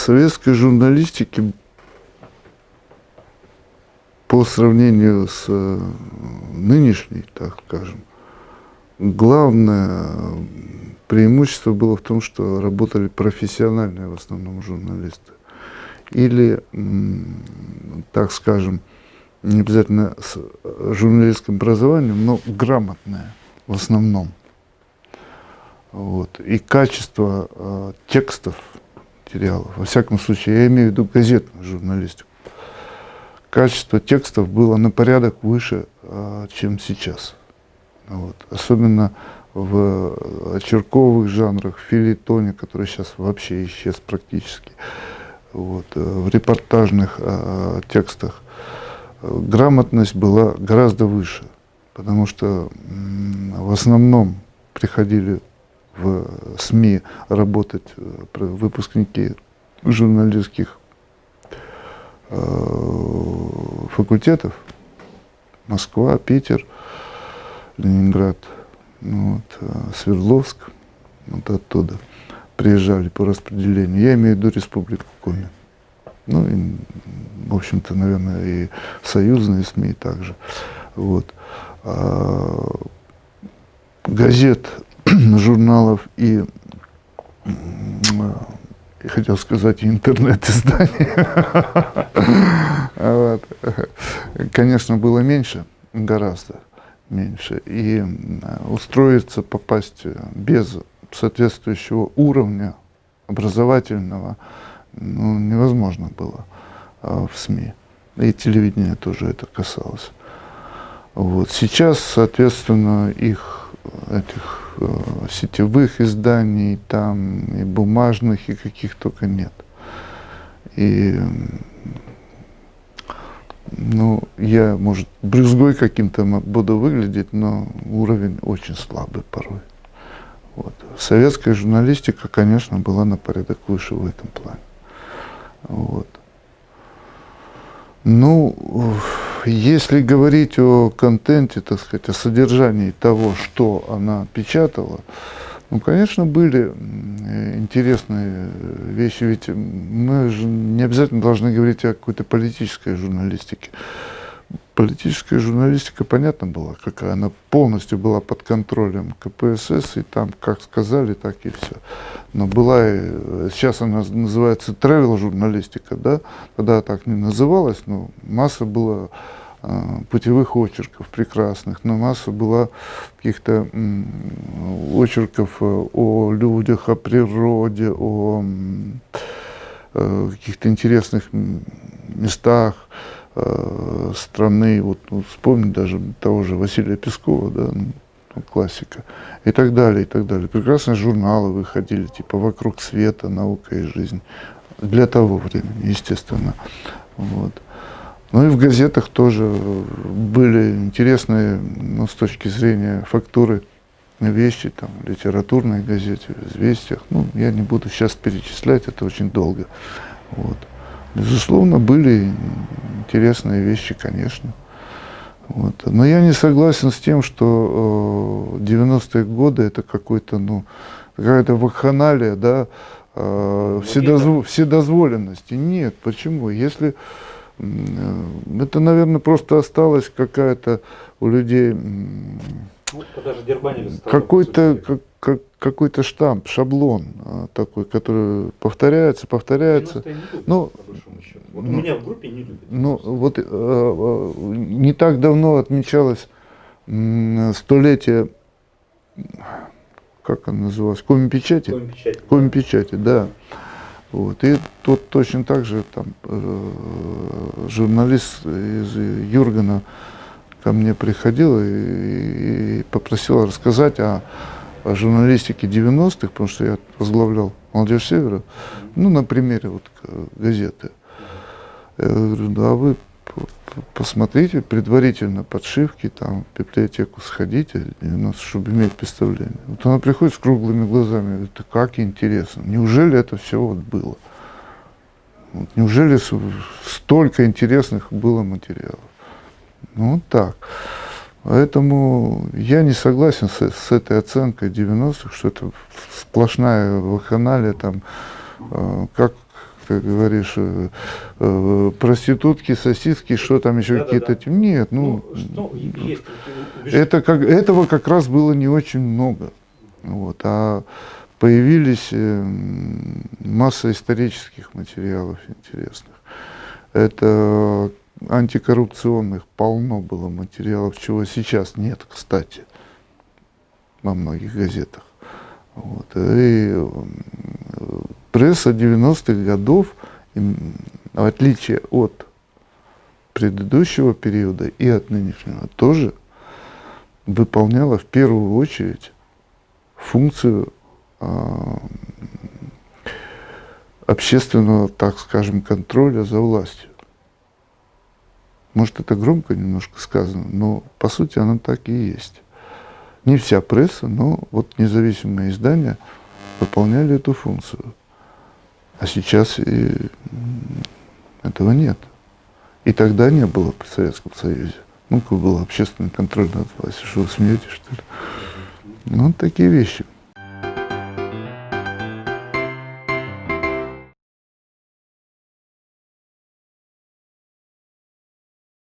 советской журналистике по сравнению с нынешней, так скажем, главное преимущество было в том, что работали профессиональные в основном журналисты. Или, так скажем, не обязательно с журналистским образованием, но грамотные в основном. Вот. И качество текстов, материалов, во всяком случае, я имею в виду газетную журналистику, качество текстов было на порядок выше, чем сейчас. Вот. Особенно в очерковых жанрах, в фельетоне, который сейчас вообще исчез практически, вот, в репортажных текстах. Грамотность была гораздо выше, потому что в основном приходили в СМИ работать выпускники журналистских факультетов: Москва, Питер, Ленинград, ну, вот, Свердловск, вот оттуда приезжали по распределению. Я имею в виду Республику Коми. Ну, и, в общем-то, наверное, и союзные СМИ также. Вот. Газет, журналов и, я хотел сказать, интернет-изданий, вот, конечно, было меньше, гораздо меньше. И устроиться, попасть без соответствующего уровня образовательного, ну, невозможно было в СМИ. И телевидение тоже это касалось. Вот. Сейчас, соответственно, этих сетевых изданий, там и бумажных, и каких только нет. И, ну, я, может, брюзгой каким-то буду выглядеть, но уровень очень слабый порой. Вот. Советская журналистика, конечно, была на порядок выше в этом плане. Вот. Ну, если говорить о контенте, так сказать, о содержании того, что она печатала, ну, конечно, были интересные вещи, ведь мы же не обязательно должны говорить о какой-то политической журналистике. Политическая журналистика, понятно была, какая она полностью была под контролем КПСС, и там как сказали, так и все. Но была, сейчас она называется travel-журналистика, да, тогда так не называлась, но масса было путевых очерков прекрасных, но масса была каких-то очерков о людях, о природе, о каких-то интересных местах страны. Вот, ну, вспомнить даже того же Василия Пескова, да, ну, классика, и так далее, и так далее. Прекрасные журналы выходили, типа «Вокруг света», «Наука и жизнь», для того времени, естественно. Вот. Ну и в газетах тоже были интересные, ну, с точки зрения фактуры, вещи, там, в литературной газете, в «Известиях». Ну, я не буду сейчас перечислять, это очень долго. Вот. Безусловно, были интересные вещи, конечно. Вот. Но я не согласен с тем, что 90-е годы это какой-то, ну, какая-то вакханалия, да, вседозволенности. Нет, почему? Если это, наверное, просто осталось какая-то у людей какой-то штамп, шаблон такой, который повторяется. Ну, вот у меня в группе не любят. Ну, вот не так давно отмечалось столетие, как она называлась, Коми-печати? Коми-печати, да. Вот. И тут точно так же там журналист из Юргена ко мне приходил и попросил рассказать о журналистике 90-х, потому что я возглавлял «Молодежь Севера», ну, на примере вот газеты. Я говорю, да, вы посмотрите предварительно подшивки, там, в библиотеку сходите, чтобы иметь представление. Вот она приходит с круглыми глазами, говорит, это как интересно, неужели это все вот было? Вот, неужели столько интересных было материалов? Ну, вот так. Поэтому я не согласен с этой оценкой 90-х, что это сплошная вакханалия, там, как ты говоришь, проститутки, сосиски, что там еще Да-да-да. какие-то... Нет, Что есть этого как раз было не очень много. Вот, а появились масса исторических материалов интересных. Это антикоррупционных полно было материалов, чего сейчас нет, кстати, во многих газетах. Вот. И пресса 90-х годов, в отличие от предыдущего периода и от нынешнего, тоже выполняла в первую очередь функцию общественного, так скажем, контроля за властью. Может, это громко немножко сказано, но по сути оно так и есть. Не вся пресса, но вот независимые издания выполняли эту функцию. А сейчас этого нет. И тогда не было в Советском Союзе. Ну, как был общественный контроль над властью. Что вы смеетесь, что ли? Ну, такие вещи.